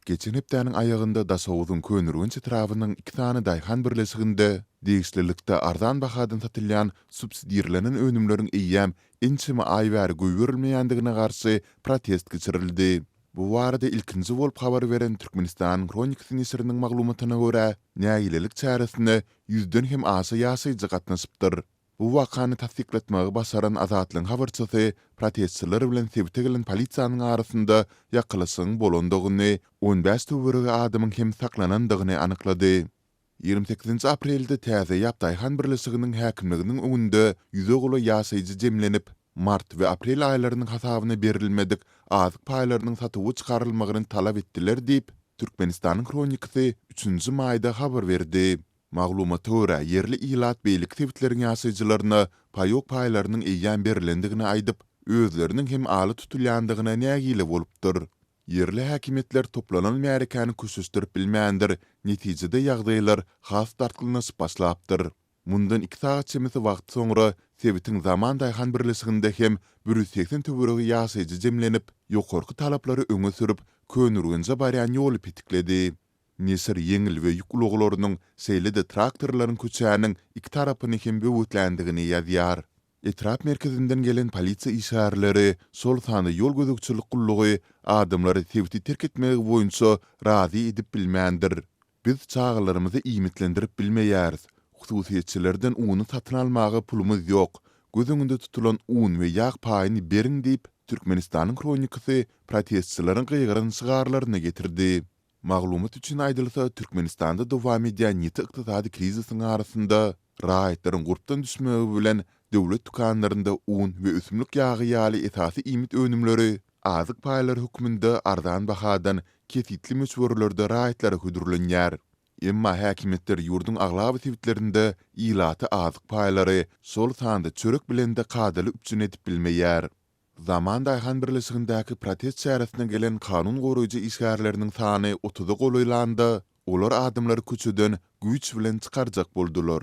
Geçen hepdäniň ayagynda Dasowuzyň könürgün çytrawynyň 2 tane daýhan birleşiginde degislilikde arzan bahadan satylýan subsidiýerlenen önümleriň eýýäm inçimi aýbäri göýberilmeýändigine garşy protest geçirildi. Bu barada ilkinji bolup habar beren Türkmenistan Kronikasy nesiriniň maglumatyna görä, nägilelik çäresinde 100den hem aşy ýaşaýjy gatnaşypdyr. Bu wakany tasdikletmäge basaran Azatlyň habarçysy protestçiler bilen sebite gelen polisiýanyň arasynda ýakylysyň bolandygyny, 15 töweregi adamyň hem saklanandygyny anyklady. 28 aprelde täze ýapdaýhan birleşiginiň häkimliginiň öňünde ýüze gola ýaşaýjy jemlenip, mart we aprel aýlarynyň hasabyna berilmedik azyk paýlarynyň satywy çykarylmagyny talap etdiler diýip Türkmenistanyň Kronikasy 3-nji maýda habar berdi. Maglumata görä yerli ilat beýlik sebitleriniň ýaşaýjylaryna paýok paýlarynyň eýýän berilendigini aýdyp, özleriniň hem aly tutulýandygyna nägile bolupdyr. Yerli häkimetler toplanan märekany kösüstürip bilmeýändir, netijede ýagdaýlar has tartylanyp başlapdyr. Mundan 2 saat çemisi wagt soňra sebitiň zaman daýhan birleşiginde hem 180 töweregi ýaşaýjy jemlenip, ýokarky talaplary öňe sürüp, könürgünje barýan ýoly petikledi. Nesir yeňil we ýük uluglarynyň seýlede traktorlaryň köçäniň 2 tarapyny hem böwütländigini ýazýar. Etrap merkezinden gelen polisiýa işgärleri, sol sany ýol gözükçilik gullugy adamlary sebiti terk etmegi boýunça razy edip bilmeýändir. Biz çağlarymyzy iýmitlendirip bilmeýäris. Hususiýetçilerden uny satyn almagy pulumyz ýok. Gözüňde tutulan un we ýağ paýyny beriň diýip Türkmenistanyň Kronikasy protestçilaryň gyýgyryn şygarlaryna getirdi. Maglumat üçin aýdylsa, Türkmenistanda dowam edýän ýeti ykdysady krizisiň arasynda raýatlaryň gurpdan düşmegi bilen döwlet dukanlarynda un we ösümlik ýagy ýaly esasy iýmit önümleri azyk paýlary hukmunda arzan bahadan kesitli meşgurlerde raýatlary hödürlenýär. Emma häkimetler ýurduň aglaby sebitlerinde ilaty azyk paýlary sol sanda çörek bilen de kadaly üçin edip bilmeýär. Zaman daýhan birleşigindäki protest çäresine gelen kanun goraýjy işgärleriniň sany 30-a golaýlandy. Olar adamlary köçeden güýç bilen çykarjak boldular.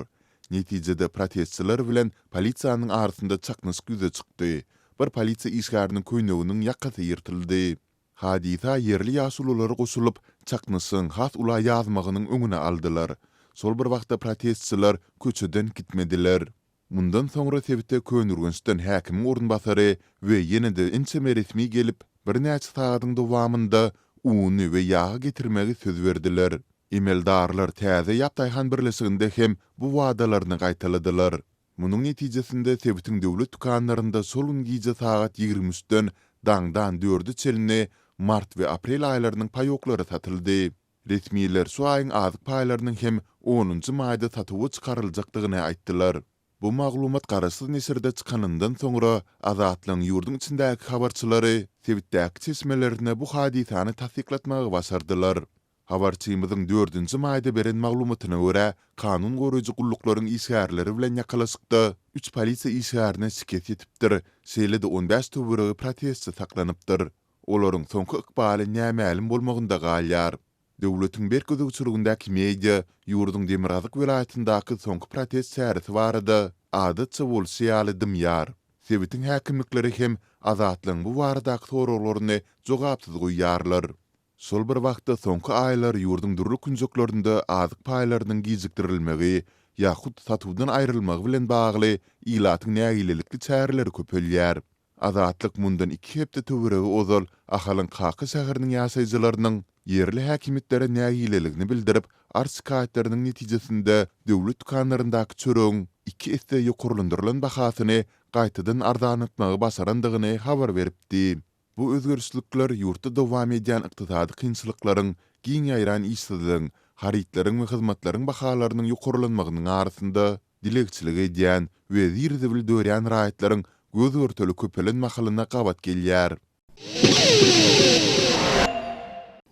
Netijede protestçiler bilen polisiýanyň arasynda çaknaşyk ýüze çykdy. Bir polisiýa işgäriniň köýneginiň ýakasy ýyrtyldy. Hadisa yerli ýaşululary goşulyp, çaknaşyň has ula ýazmagynyň öňüne aldylar. Sol bir wagtda protestçiler köçeden gitmediler. Mundan soňra sebite könürgünçden häkimiň orunbasary we ýene-de inçeme resmi gelip, bir näçe sagatyň dowamında uny we ýagy getirmegi söz berdiler. Emeldarlar täze ýapdaýhan birleşiginde hem bu wagdalaryny gaýtaladylar. Munyň netijesinde sebitiň döwlet dukanlarynda solun giýje sagat 23-den daňdan 4 çeline mart we aprel aýlarynyň paýoklary satyldy. Resmiler şu aýyň azyk paýlarynyň hem 10-njy maýda satywy çykaryljakdygyny aýtdylar. Bu maglumat garaşsyz nesirde çykanyndan soňra Azatlyň ýurduň içindäki habarçylary sebitdäki çeşmelerine bu hadisany tasdikletmäge başardylar. Habarçymyzyň 4-nji maýda beren maglumatyna görä, kanun goraýjy gulluklaryň işgärleri bilen ýakalaşykda 3 polisiýa işgärine şikayet etipdir. Şeýlede 15 töweregi protestçi saklanypdyr. Olaryň soňky ykbaly nämälim bolmagynda galýar. Döwletiň bir gözükçüligindäki media ýurduň Demirazık welaýatyndaky soňky protest çäresi barada adatça bolşýaly dymýar. Sebitiň häkimlikleri hem Azatlyň bu baradaky soraklaryny jogapsyz goýýarlar. Sol bir wagtda soňky aýlar ýurduň durly künjeklerinde azyk paýlarynyň gizikdirilmegi ýa-hut satywdan aýrylmagy bilen bagly ilatyň nägilelikli çäreleri köpelýär. Azatlyk mundan 2 hepde töweregi ozal ahalyň Kaky şäheriniň ýaşaýjylarynyň yerli häkimetlere nägileligini bildirip, arşikaýetleriniň netijesinde döwlet dukanlaryndaky çöregiň 2 esde ýokurlandyrylan bahasyny gaýtadan arzanatmagy başarandygyny habar beripdi. Bu özgörüşlikler ýurtda dowam edýän ykdysady kynçylyklaryň, giň ýaýran işsizligiň, haritlaryň we hyzmatlaryň bahalarynyň ýokurlanmagynyň arasynda dilegçilik edýän we zirdebil dörýän raýatlaryň göz örteli köpelenmähiliňe gabat gelýär.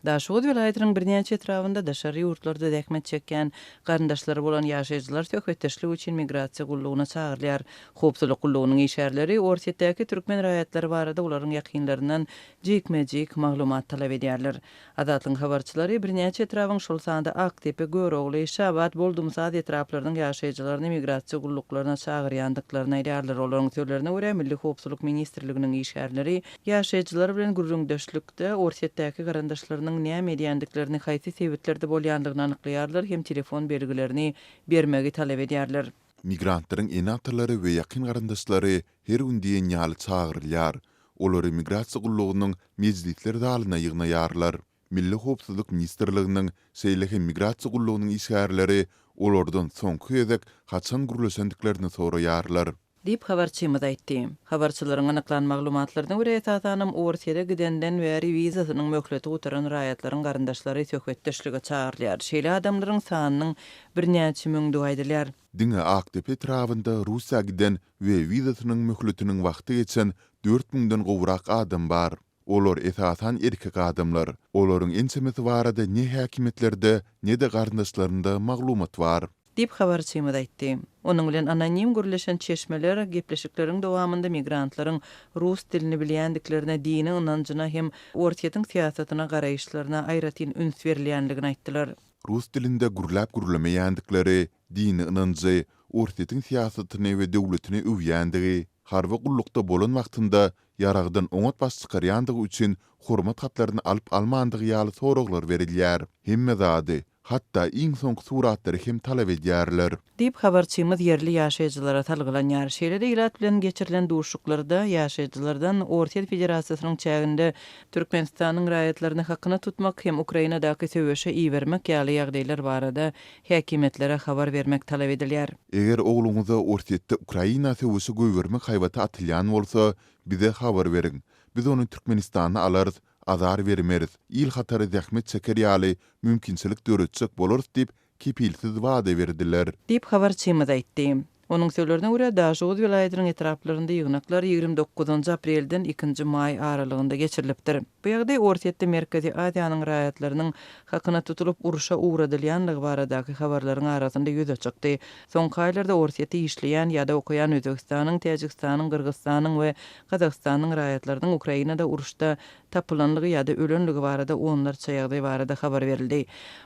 Daşowut welaýatynyň birnäçe etrawynda daşary ýurtlarda däkmet çekýän garyndaşlary bolan ýaşaýjylar töhfetdeşlik üçin migrasiýa gullugyna çagyrýar. Howpsuzlyk gullugynyň işgärleri ortatdaky türkmen raýatlary barada olaryň ýakynlaryndan jekmejek maglumat talap edýärler. Azatlyň habarçylary birnäçe etrawyň şol sanda Aktepe, Görogly, Şabat boldumsaz etraplaryň ýaşaýjylaryny migrasiýa gulluklaryna çagyrýandyklaryny aýdýarlar. Olaryň sözlerine görä Milli Howpsuzlyk ministrliginiň işgärleri ýaşaýjylar bilen gürrüňdeşlikde ortatdaky garyndaşlarynyň şeýlerini näme edýändiklerini, haýsy sebeplerde bolýandygyny anyklarlar hem telefon belgilerini bermegi talep edýärler. Migrantlaryň enatarlary we ýakyn garandaşlary her gün diýen ýaly çagyrylýar. Olary migrasiýa gullugynyň mejlisleri dalyna ýygnaýarlar. Milli Howpsuzlyk Ministrliginiň şeýle migrasiýa gullugynyň işgärleri olardan soňky ýedek haçan gurulaşandyklarını soraýarlar. Dip habarçymyz aýtdy. Habarçylaryň anyklan maglumatlaryna görä Etatanam Orsiýede gidenden bäri wizasynyň möhleti gutaran raýatlaryň garandaşlary söhbetdeşlige çagyrlýar. Şeýle adamlaryň sanynyň birnäçe müňdi aýdylýar. Diňe Aktepe etrafynda Russiýa giden we wizasynyň möhletiniň wagty geçen 4000-den gowrak adam bar. Olar esatan erkek adamlar. Olaryň ensemesi barada ne häkimetlerde, ne de garandaşlarynda maglumat bar. Dip habarçymyz aýtdy. Onuň bilen anonim gürleşen çeşmeler gepleşikleriň dowamında migrantlaryň rus dilini bilýändiklerine, dini ynanjyna hem ortiýetiň siýasatyna garaýyşlaryna aýratyn üns berilýänligini aýtdylar. Rus dilinde gurulap-gurulamaýandykları, dini ynanjy, ortiýetiň siýasatyny we döwletini öwýändigi, harby gullukda bolan wagtynda yaragdan oňat baş çykarýandygy üçin hormat hatlaryny alyp almandygy ýaly soraglar berilýär. Hemme zady, hatta iň soňky suratlary hem talap edýärler. Dip habarçymyz yerli ýaşaýjylara talgylan ýar şeýlede ilat bilen geçirilen duruşuklarda ýaşaýjylardan Ortiýet Federasiýasynyň çäginde Türkmenistanyň raýatlaryny hakyna tutmak hem Ukrainadaky söwüşe iýermek ýaly ýagdaýlar barada häkimetlere habar bermek talap edilýär. Eger ogluňyza Ortiýetde Ukraina söwüşe göýbermek haýbaty atylýan bolsa, bize habar beriň. Biz onu Türkmenistana alarys, azar bermeriz. İl hatary zähmet çeker ýaly mümkinçilik döretjek bolar diýip kepilsiz wada berdiler. Dip habarçymyz aýtdy. Onun sözlerine göre Daşoğuz vilayatynyň etraplarynda ýygnaklar 29 aprelden 2 may aralygynda geçirilipdir. Bu ýagdaý Ortiýetde Merkezi Asiýanyň raýatlarynyň hakyna tutulup uruşa uğradylýanlygy baradaky habarlaryň arasynda ýüze çykdy. Soňky aýlarda Ortiýetde işleýän ýa-da okuyan Özbekistanyň, Täjikistanyň, Kyrgyzstanyň we Kazakstanyň raýatlarynyň Ukrainada uruşda tapylanlygy ýa-da ölenligi barada onlarça ýagdaý barada habar berildi.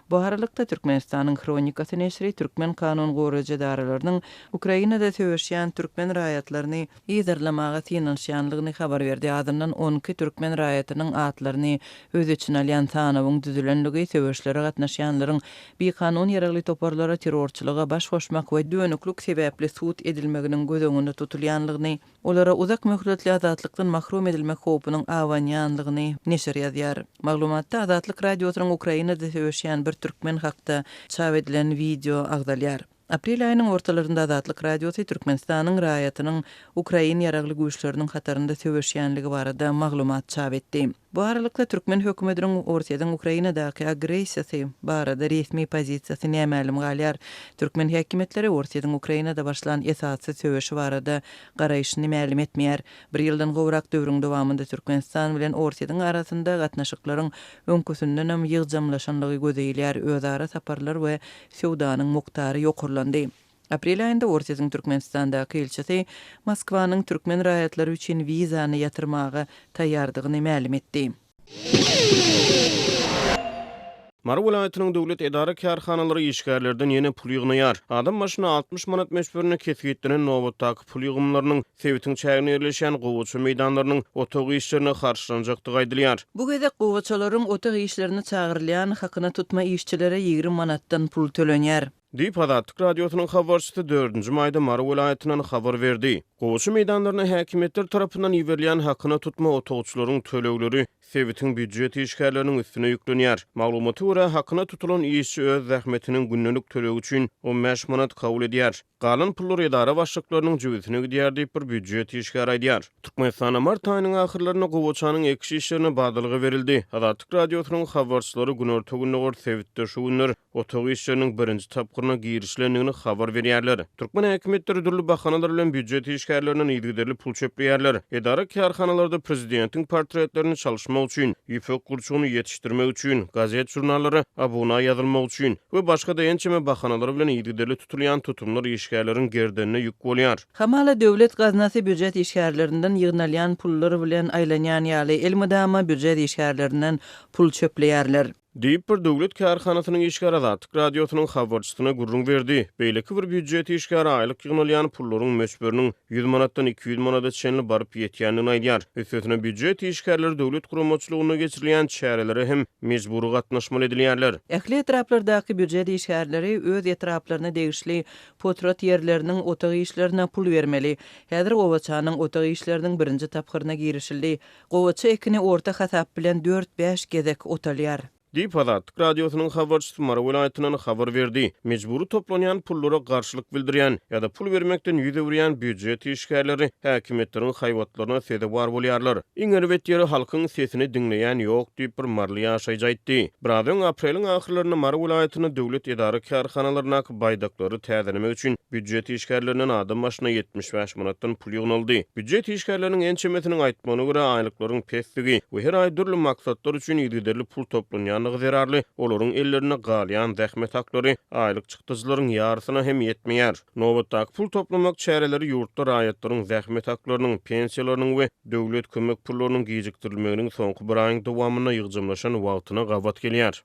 Bu aralykda Türkmenistanyň Kronikasy neşri Türkmen kanun goraýjy daralarynyň Ukrainada söwüşýän türkmen raýatlaryny ýygyrlamaga ýynanşýanlygyny habar berdi. Adından 12 türkmen raýatynyň atlaryny öz içine alýan tanawyň düzülenligi, söwüşlere gatnaşýanlaryň bir kanun ýaragly toparlara terrorçylyga baş goşmak we dönüklük sebäpli sud edilmeginiň gözüňünde tutulýanlygyny, olara uzak möhletli azatlykdan mahrum edilmek howpunyň awanýanlygyny neşir ýazýar. Maglumatda Azatlyk radiosynyň Ukrainada söwüşýän bir türkmen hakda çap edilen video agdalýar. Aprel aýynyň ortalarynda Azatlyk radiosy Türkmenistanyň raýatynyň Ukrain ýaragly güýçleriniň hatarynda söwüşýänligi barada maglumat çap etdi. Bu aralykda Türkmen hökümetiniň Ortiýadan Ukrainadaky agressiýasy barada resmi pozisiýasy nämälim galýar. Türkmen häkimetleri Ortiýadan Ukrainada başlanan esasy söwüşi barada garaýyşyny ma'lum etmeýär. Bir ýyldan gowrak döwrüň dowamında Türkmenistan bilen Ortiýadan arasynda gatnaşyklaryň öňküsünden hem ýygjamlaşanlygy gözeýilýär. Özara saparlar we sowdanyň muktary ýokurlandy. Aprel aýynda Ortiýatyň Türkmenistandaky elçisi Moskwanyň türkmen raýatlary üçin wizany ýatyrmaga taýýardygyny ma'lum etdi. Mara vilayatynyň döwlet edara karhanalary işgärlerden ýene pul ýygnaýar. Adam başyna 60 manat meşberini kesgitdiren nowatdaky pul ýygymlarynyň Sewitiň çägine ýerleşen gowuçy meýdanlarynyň otogy işlerine garşylanjakdygy aýdylýar. Bu gezek gowuçylaryň otogy işlerini çagyrylýan hakyna tutma işçilere 20 manatdan pul tölenýär. Dip Azatlyk radiosynyň habarçysy 4-nji maýda Mara vilayatynyň habar berdi. Gowuçy meýdanlaryna häkimetler tarapyndan ýeberilýän hakyna tutma otogyçylaryň tölegleri Sewitiň büdjet işgärleriniň üstüne ýüklenýär. Maglumaty görä hakyna tutulan işçi öz zähmetiniň günlük tölegi üçin 15 manat kabul edýär. Galan pullar edara başlyklarynyň jübetine gidýär diýip bir büdjet işgär aýdýar. Türkmenistan mart aýynyň ahyrlaryna gowuçanyň ekşi işlerine badalygy berildi. Azatlyk radiosynyň habarçylary günorta Sewitde şu günler otogy işleriniň birinji tapgyryna girişlendigini habar berýärler. Türkmen häkimetleri dürli bahanalar bilen büdjet işgärlerinden ýygyrly pul çöplýärler. Edara karhanalarda prezidentiň portretlerini çalışmak üçin, ýüpek gurçugyny ýetişdirmek üçin, gazet jurnallary abuna ýazylmak üçin we başga da ençeme bahanalar bilen ýygyrly tutulýan tutumlar işgärleriň gerdenine ýük bolýar. Hamala döwlet gaznasy büdjet işgärlerinden ýygnalýan pullar bilen aýlanýan ýaly elmydama büdjet işgärlerinden pul çöplýärler. Diýip bir döwlet kärhanasynyň işgär Azatlyk radiosynyň habarçysyna gurrun berdi. Beýleki bir büdjet işgär aýlyk ýygnalyan pullaryň möçberiniň 100 manatdan 200 manata çenli baryp ýetýänini aýdýar. Ösüňe büdjet işgärleri döwlet guramaçylygyna geçirilen çäreleri hem mejburi gatnaşmaly edilýärler. Ähli etraplardaky büdjet işgärleri öz etraplaryna degişli potrat ýerleriniň otagy işlerine pul bermeli. Häzir gowaçanyň otagy işleriniň birinji tapgyryna girişildi. Gowaça ekini orta hasap bilen 4-5 gezek otalýar. Diýip Azatlyk radiosynyň habarçysy Mara welaýatynyň habar berdi. Mejburi toplanýan pullara garşylyk bildirýän ýa-da pul bermekden ýüze berýän büdjet işgärleri häkimetleriň haýwatlaryna sede bar bolýarlar. Iňerwet ýeri halkyň sesini dinleýän ýok diýip bir marly ýaşaýjy aýtdy. Birazyň apreliň ahyrlaryna Mara welaýatynyň döwlet idara kärhanalaryna baýdaklary täzelemek üçin büdjet işgärlerinden adam başyna 75 manatdan pul ýygnaldy. Büdjet işgärleriniň en çemesiniň aýtmagyna görä aýlyklaryň pesdigi we her aý dürli maksatlar üçin ýygyderli pul toplanýan zerarly, olaryň ellerine galýan zähmet haklary aýlyk çykdyjylaryň ýarysyna hem ýetmeýär. Nobatdaky pul toplamak çäreleri ýurtda raýatlaryň zähmet haklarynyň, pensiýalarynyň we döwlet kömek pullarynyň gijikdirilmeginiň soňky bir aýyň dowamyna ýygymlaşan wagtyna gabat gelýär.